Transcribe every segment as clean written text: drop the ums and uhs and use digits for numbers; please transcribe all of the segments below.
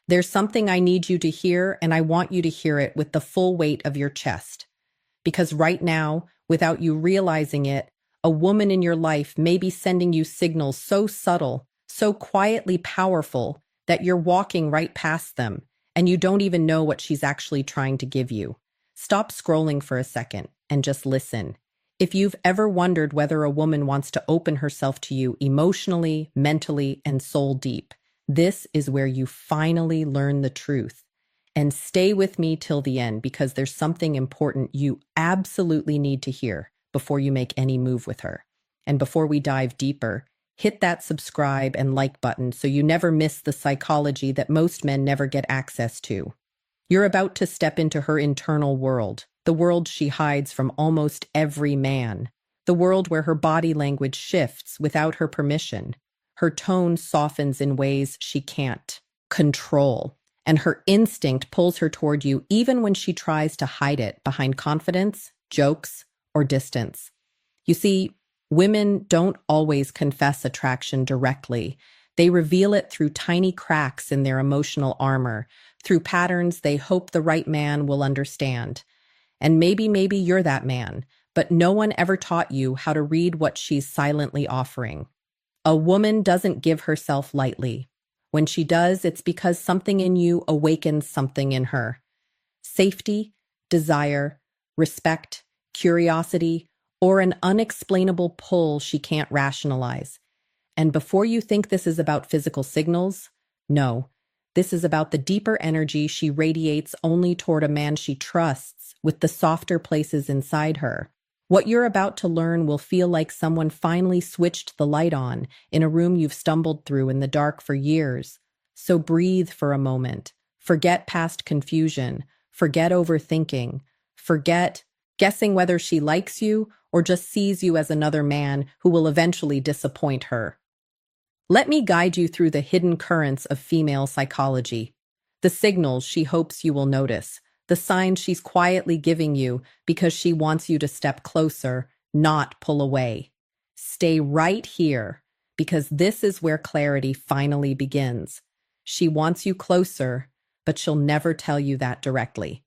There's something I need you to hear, and I want you to hear it with the full weight of your chest. Because right now, without you realizing it, a woman in your life may be sending you signals so subtle, so quietly powerful, that you're walking right past them, and you don't even know what she's actually trying to give you. Stop scrolling for a second and just listen. If you've ever wondered whether a woman wants to open herself to you emotionally, mentally, and soul deep, this is where you finally learn the truth. And stay with me till the end because there's something important you absolutely need to hear before you make any move with her. And before we dive deeper, hit that subscribe and like button so you never miss the psychology that most men never get access to. You're about to step into her internal world, the world she hides from almost every man, the world where her body language shifts without her permission. Her tone softens in ways she can't control, and her instinct pulls her toward you even when she tries to hide it behind confidence, jokes, or distance. You see, women don't always confess attraction directly. They reveal it through tiny cracks in their emotional armor, through patterns they hope the right man will understand. And maybe you're that man, but no one ever taught you how to read what she's silently offering. A woman doesn't give herself lightly. When she does, it's because something in you awakens something in her. Safety, desire, respect, curiosity, or an unexplainable pull she can't rationalize. And before you think this is about physical signals, no, this is about the deeper energy she radiates only toward a man she trusts with the softer places inside her. What you're about to learn will feel like someone finally switched the light on in a room you've stumbled through in the dark for years. So breathe for a moment. Forget past confusion. Forget overthinking. Forget guessing whether she likes you or just sees you as another man who will eventually disappoint her. Let me guide you through the hidden currents of female psychology, the signals she hopes you will notice, the signs she's quietly giving you because she wants you to step closer, not pull away. Stay right here, because this is where clarity finally begins. She wants you closer, but she'll never tell you that directly.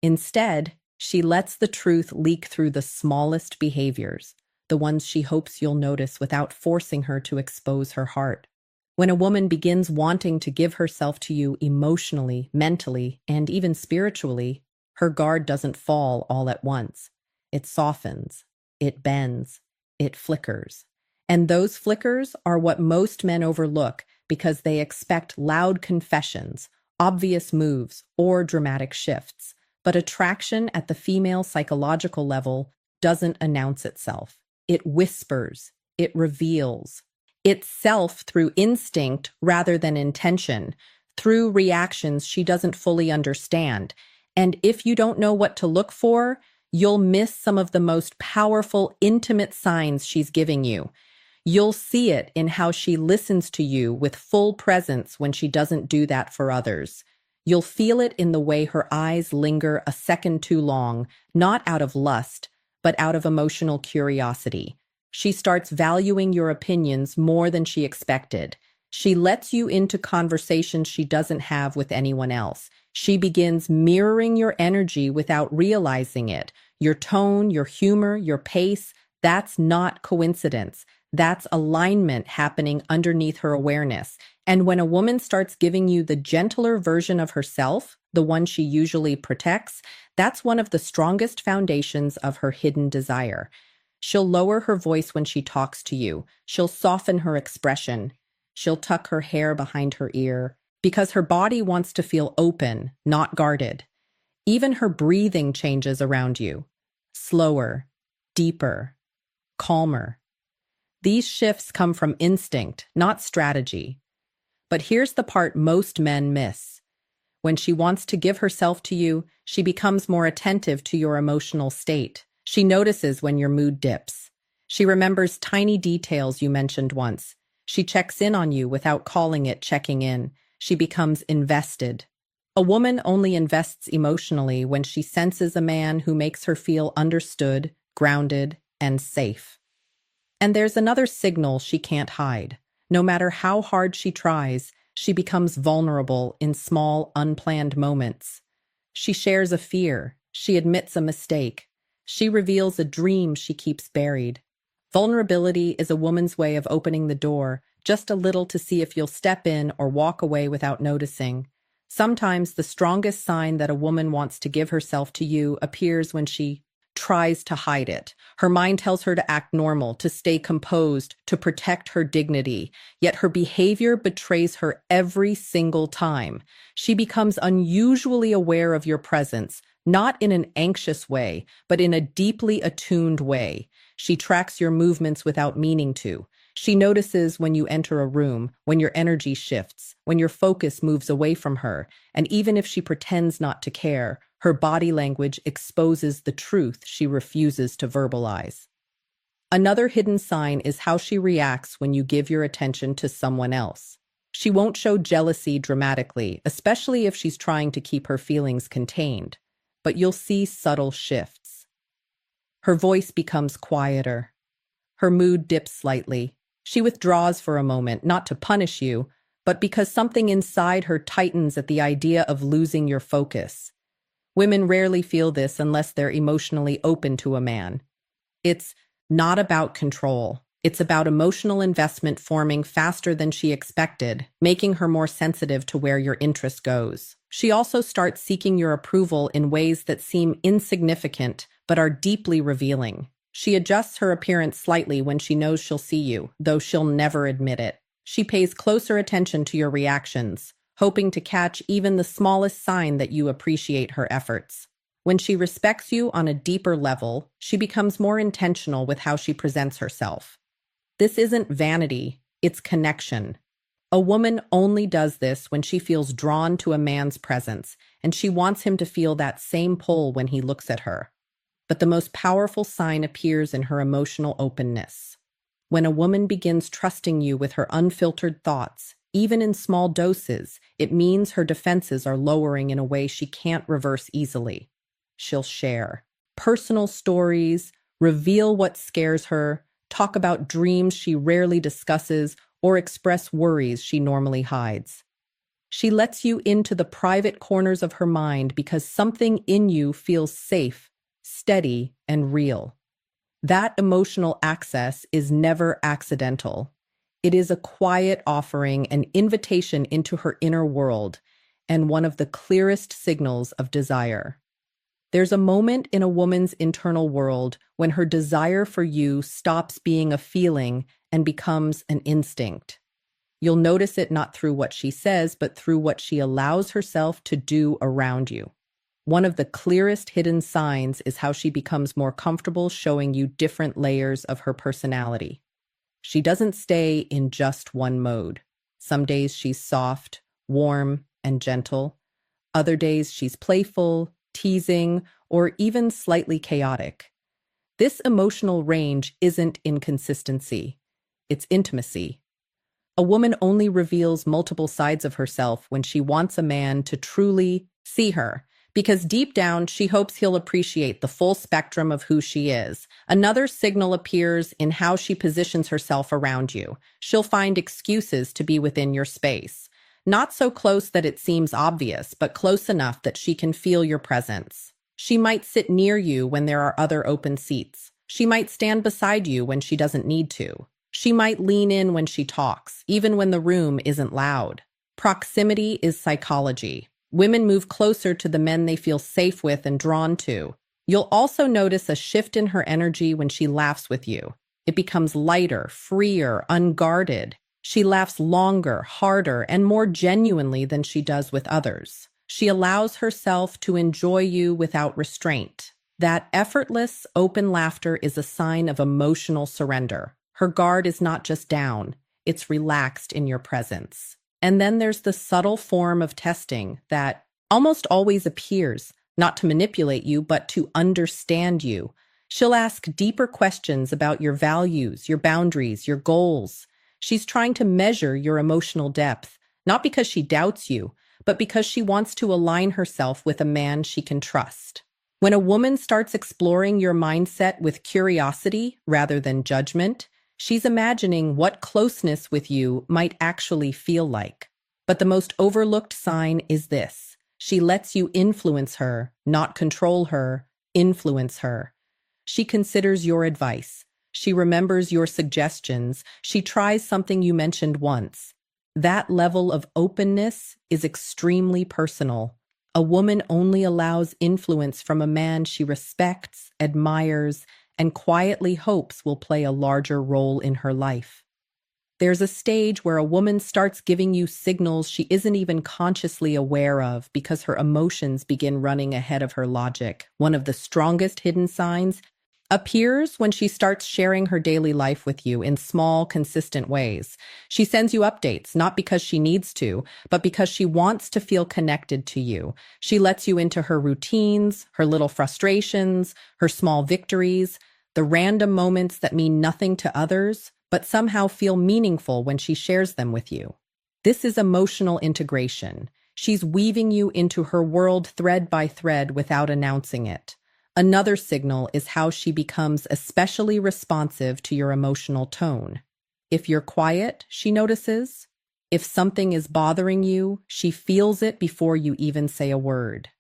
Instead, she lets the truth leak through the smallest behaviors, the ones she hopes you'll notice without forcing her to expose her heart. When a woman begins wanting to give herself to you emotionally, mentally, and even spiritually, her guard doesn't fall all at once. It softens, it bends, it flickers. And those flickers are what most men overlook because they expect loud confessions, obvious moves, or dramatic shifts. But attraction at the female psychological level doesn't announce itself. It whispers, it reveals itself through instinct rather than intention, through reactions she doesn't fully understand. And if you don't know what to look for, you'll miss some of the most powerful, intimate signs she's giving you. You'll see it in how she listens to you with full presence when she doesn't do that for others. You'll feel it in the way her eyes linger a second too long, not out of lust, but out of emotional curiosity. She starts valuing your opinions more than she expected. She lets you into conversations she doesn't have with anyone else. She begins mirroring your energy without realizing it. Your tone, your humor, your pace, that's not coincidence. That's alignment happening underneath her awareness. And when a woman starts giving you the gentler version of herself, the one she usually protects, that's one of the strongest foundations of her hidden desire. She'll lower her voice when she talks to you. She'll soften her expression. She'll tuck her hair behind her ear because her body wants to feel open, not guarded. Even her breathing changes around you. Slower, deeper, calmer. These shifts come from instinct, not strategy. But here's the part most men miss. When she wants to give herself to you, she becomes more attentive to your emotional state. She notices when your mood dips. She remembers tiny details you mentioned once. She checks in on you without calling it checking in. She becomes invested. A woman only invests emotionally when she senses a man who makes her feel understood, grounded, and safe. And there's another signal she can't hide. No matter how hard she tries, She becomes vulnerable in small, unplanned moments. She shares a fear. She admits a mistake. She reveals a dream she keeps buried. Vulnerability is a woman's way of opening the door, just a little to see if you'll step in or walk away without noticing. Sometimes the strongest sign that a woman wants to give herself to you appears when she tries to hide it. Her mind tells her to act normal, to stay composed, to protect her dignity, yet her behavior betrays her every single time. She becomes unusually aware of your presence, not in an anxious way, but in a deeply attuned way. She tracks your movements without meaning to. She notices when you enter a room, when your energy shifts, when your focus moves away from her, and even if she pretends not to care, her body language exposes the truth she refuses to verbalize. Another hidden sign is how she reacts when you give your attention to someone else. She won't show jealousy dramatically, especially if she's trying to keep her feelings contained, but you'll see subtle shifts. Her voice becomes quieter. Her mood dips slightly. She withdraws for a moment, not to punish you, but because something inside her tightens at the idea of losing your focus. Women rarely feel this unless they're emotionally open to a man. It's not about control. It's about emotional investment forming faster than she expected, making her more sensitive to where your interest goes. She also starts seeking your approval in ways that seem insignificant but are deeply revealing. She adjusts her appearance slightly when she knows she'll see you, though she'll never admit it. She pays closer attention to your reactions, hoping to catch even the smallest sign that you appreciate her efforts. When she respects you on a deeper level, she becomes more intentional with how she presents herself. This isn't vanity, it's connection. A woman only does this when she feels drawn to a man's presence, and she wants him to feel that same pull when he looks at her. But the most powerful sign appears in her emotional openness. When a woman begins trusting you with her unfiltered thoughts, even in small doses, it means her defenses are lowering in a way she can't reverse easily. She'll share personal stories, reveal what scares her, talk about dreams she rarely discusses, or express worries she normally hides. She lets you into the private corners of her mind because something in you feels safe, steady, and real. That emotional access is never accidental. It is a quiet offering, an invitation into her inner world, and one of the clearest signals of desire. There's a moment in a woman's internal world when her desire for you stops being a feeling and becomes an instinct. You'll notice it not through what she says, but through what she allows herself to do around you. One of the clearest hidden signs is how she becomes more comfortable showing you different layers of her personality. She doesn't stay in just one mode. Some days she's soft, warm, and gentle. Other days she's playful, teasing, or even slightly chaotic. This emotional range isn't inconsistency, it's intimacy. A woman only reveals multiple sides of herself when she wants a man to truly see her, because deep down she hopes he'll appreciate the full spectrum of who she is. Another signal appears in how she positions herself around you. She'll find excuses to be within your space. Not so close that it seems obvious, but close enough that she can feel your presence. She might sit near you when there are other open seats. She might stand beside you when she doesn't need to. She might lean in when she talks, even when the room isn't loud. Proximity is psychology. Women move closer to the men they feel safe with and drawn to. You'll also notice a shift in her energy when she laughs with you. It becomes lighter, freer, unguarded. She laughs longer, harder, and more genuinely than she does with others. She allows herself to enjoy you without restraint. That effortless, open laughter is a sign of emotional surrender. Her guard is not just down, it's relaxed in your presence. And then there's the subtle form of testing that almost always appears, not to manipulate you, but to understand you. She'll ask deeper questions about your values, your boundaries, your goals. She's trying to measure your emotional depth, not because she doubts you, but because she wants to align herself with a man she can trust. When a woman starts exploring your mindset with curiosity rather than judgment, she's imagining what closeness with you might actually feel like. But the most overlooked sign is this. She lets you influence her, not control her, influence her. She considers your advice. She remembers your suggestions. She tries something you mentioned once. That level of openness is extremely personal. A woman only allows influence from a man she respects, admires, and quietly hopes will play a larger role in her life. There's a stage where a woman starts giving you signals she isn't even consciously aware of because her emotions begin running ahead of her logic. One of the strongest hidden signs appears when she starts sharing her daily life with you in small, consistent ways. She sends you updates, not because she needs to, but because she wants to feel connected to you. She lets you into her routines, her little frustrations, her small victories, the random moments that mean nothing to others, but somehow feel meaningful when she shares them with you. This is emotional integration. She's weaving you into her world thread by thread without announcing it. Another signal is how she becomes especially responsive to your emotional tone. If you're quiet, she notices. If something is bothering you, she feels it before you even say a word.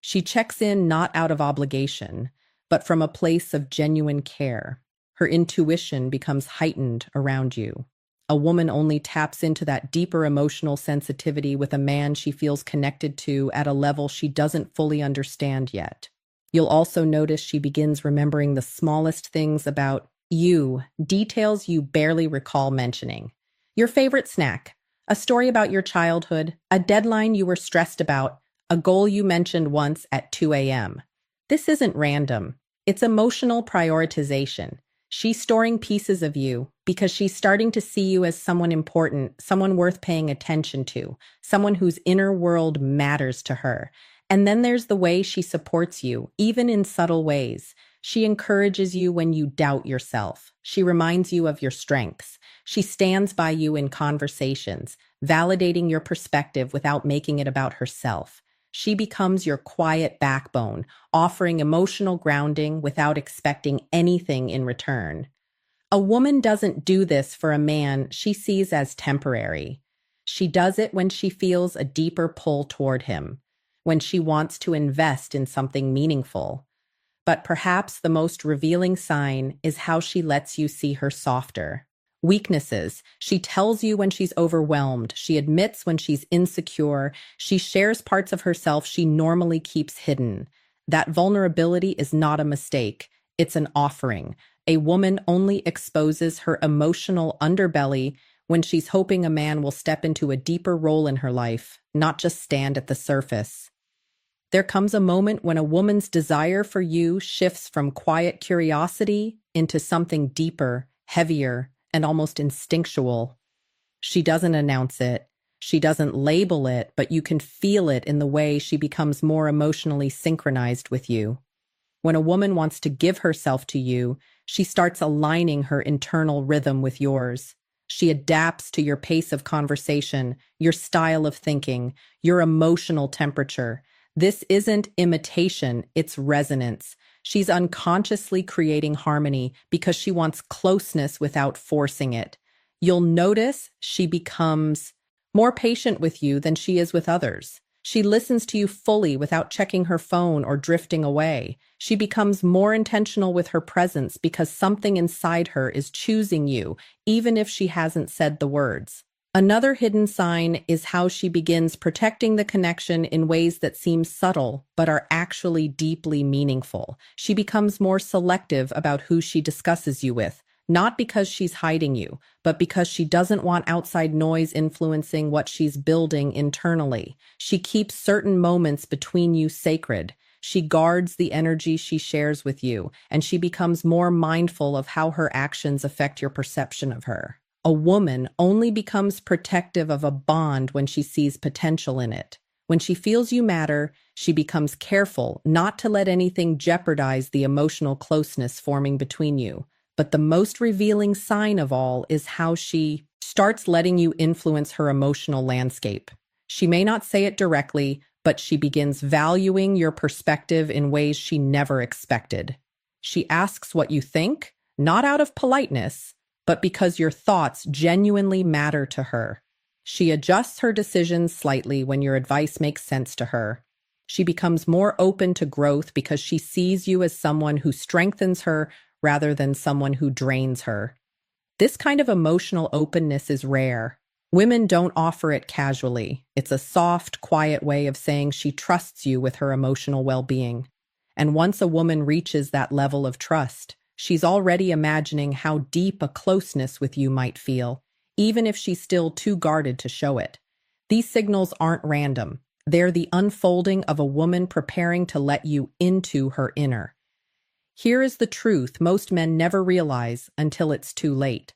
She checks in not out of obligation, but from a place of genuine care. Her intuition becomes heightened around you. A woman only taps into that deeper emotional sensitivity with a man she feels connected to at a level she doesn't fully understand yet. You'll also notice she begins remembering the smallest things about you, details you barely recall mentioning. Your favorite snack, a story about your childhood, a deadline you were stressed about, a goal you mentioned once at 2 a.m. This isn't random. It's emotional prioritization. She's storing pieces of you because she's starting to see you as someone important, someone worth paying attention to, someone whose inner world matters to her. And then there's the way she supports you, even in subtle ways. She encourages you when you doubt yourself. She reminds you of your strengths. She stands by you in conversations, validating your perspective without making it about herself. She becomes your quiet backbone, offering emotional grounding without expecting anything in return. A woman doesn't do this for a man she sees as temporary. She does it when she feels a deeper pull toward him, when she wants to invest in something meaningful. But perhaps the most revealing sign is how she lets you see her softer. Weaknesses. She tells you when she's overwhelmed. She admits when she's insecure. She shares parts of herself she normally keeps hidden. That vulnerability is not a mistake. It's an offering. A woman only exposes her emotional underbelly when she's hoping a man will step into a deeper role in her life, not just stand at the surface. There comes a moment when a woman's desire for you shifts from quiet curiosity into something deeper, heavier, and almost instinctual. She doesn't announce it. She doesn't label it, but you can feel it in the way she becomes more emotionally synchronized with you. When a woman wants to give herself to you, she starts aligning her internal rhythm with yours. She adapts to your pace of conversation, your style of thinking, your emotional temperature. This isn't imitation, it's resonance. She's unconsciously creating harmony because she wants closeness without forcing it. You'll notice she becomes more patient with you than she is with others. She listens to you fully without checking her phone or drifting away. She becomes more intentional with her presence because something inside her is choosing you, even if she hasn't said the words. Another hidden sign is how she begins protecting the connection in ways that seem subtle but are actually deeply meaningful. She becomes more selective about who she discusses you with, not because she's hiding you, but because she doesn't want outside noise influencing what she's building internally. She keeps certain moments between you sacred. She guards the energy she shares with you, and she becomes more mindful of how her actions affect your perception of her. A woman only becomes protective of a bond when she sees potential in it. When she feels you matter, she becomes careful not to let anything jeopardize the emotional closeness forming between you. But the most revealing sign of all is how she starts letting you influence her emotional landscape. She may not say it directly, but she begins valuing your perspective in ways she never expected. She asks what you think, not out of politeness, but because your thoughts genuinely matter to her. She adjusts her decisions slightly when your advice makes sense to her. She becomes more open to growth because she sees you as someone who strengthens her rather than someone who drains her. This kind of emotional openness is rare. Women don't offer it casually. It's a soft, quiet way of saying she trusts you with her emotional well-being. And once a woman reaches that level of trust, she's already imagining how deep a closeness with you might feel, even if she's still too guarded to show it. These signals aren't random. They're the unfolding of a woman preparing to let you into her inner. Here is the truth most men never realize until it's too late.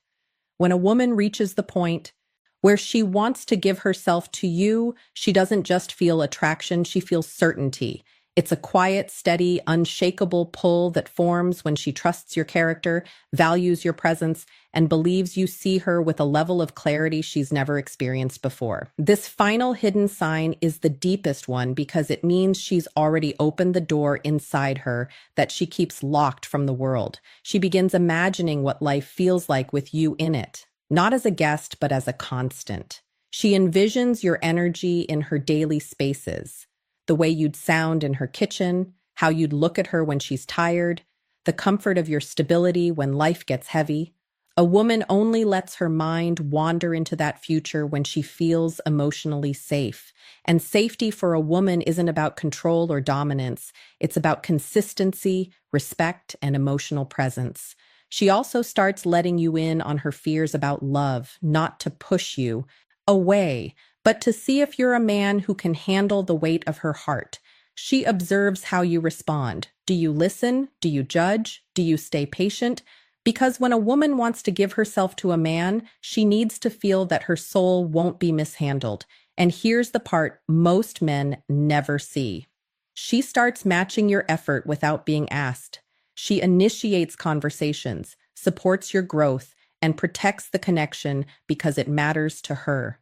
When a woman reaches the point where she wants to give herself to you, she doesn't just feel attraction, she feels certainty. It's a quiet, steady, unshakable pull that forms when she trusts your character, values your presence, and believes you see her with a level of clarity she's never experienced before. This final hidden sign is the deepest one because it means she's already opened the door inside her that she keeps locked from the world. She begins imagining what life feels like with you in it, not as a guest, but as a constant. She envisions your energy in her daily spaces. The way you'd sound in her kitchen, how you'd look at her when she's tired, the comfort of your stability when life gets heavy. A woman only lets her mind wander into that future when she feels emotionally safe. And safety for a woman isn't about control or dominance. It's about consistency, respect, and emotional presence. She also starts letting you in on her fears about love, not to push you away, but to see if you're a man who can handle the weight of her heart. She observes how you respond. Do you listen? Do you judge? Do you stay patient? Because when a woman wants to give herself to a man, she needs to feel that her soul won't be mishandled. And here's the part most men never see. She starts matching your effort without being asked. She initiates conversations, supports your growth, and protects the connection because it matters to her.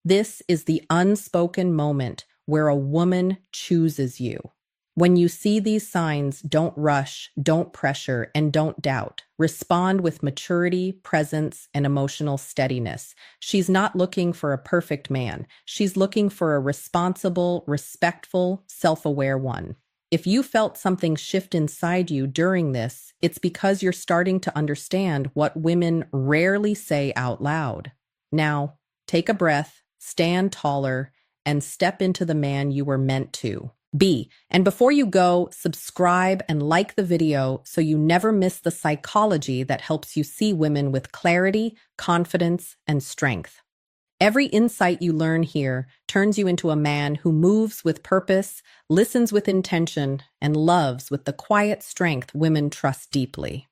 This is the unspoken moment where a woman chooses you. When you see these signs, don't rush, don't pressure, and don't doubt. Respond with maturity, presence, and emotional steadiness. She's not looking for a perfect man. She's looking for a responsible, respectful, self-aware one. If you felt something shift inside you during this, it's because you're starting to understand what women rarely say out loud. Now, take a breath. Stand taller, and step into the man you were meant to be. And before you go, subscribe and like the video so you never miss the psychology that helps you see women with clarity, confidence, and strength. Every insight you learn here turns you into a man who moves with purpose, listens with intention, and loves with the quiet strength women trust deeply.